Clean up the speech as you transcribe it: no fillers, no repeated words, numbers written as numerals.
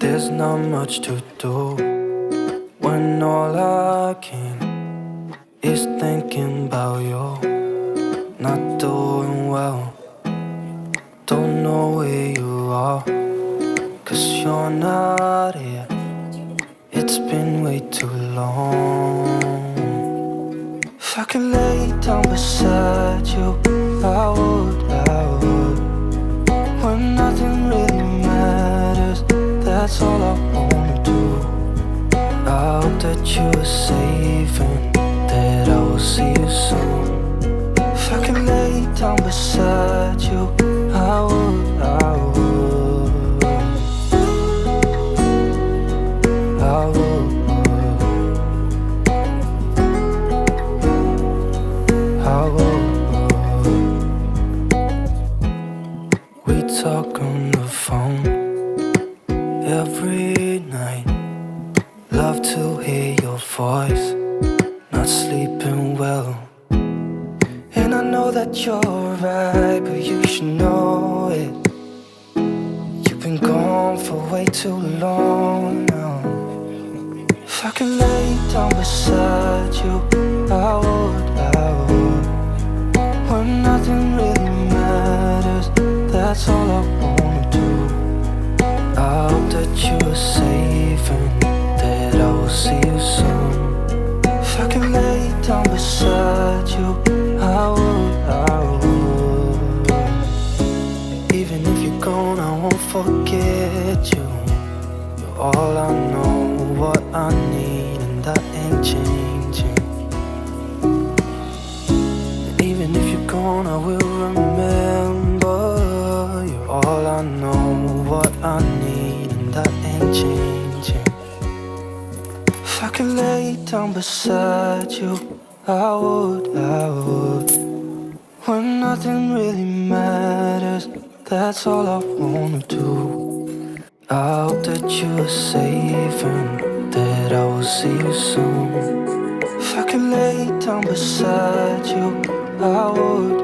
There's not much to do when all I can is thinking about you. Not doing well, don't know where you are, 'cause you're not here. It's been way too long. If I could lay down beside you, I would, when nothing really matters, that's all I wanna do. I hope that you are safe and that I will see you soon. If I could lay down beside you, I would, I would, I would, I would. We talk on the phone every night. Love to hear your voice, not sleeping well. And I know that you're right, but you should know it. You've been gone for way too long now. If I could lay down beside you, I would, I would. When nothing really matters, that's all I wanna do. I hope that you are safe and that I will see you soon. If I could lay down beside you, I would, I would. Even if you're gone, I won't forget you. You're all I know, what I need, and that ain't changing. And even if you're gone, I will remember. You're all I know, what I need, and that ain't changing. If I could lay down beside you, I would, I would. When nothing really matters, that's all I wanna do. I hope that you are safe and that I will see you soon. If I could lay down beside you, I would,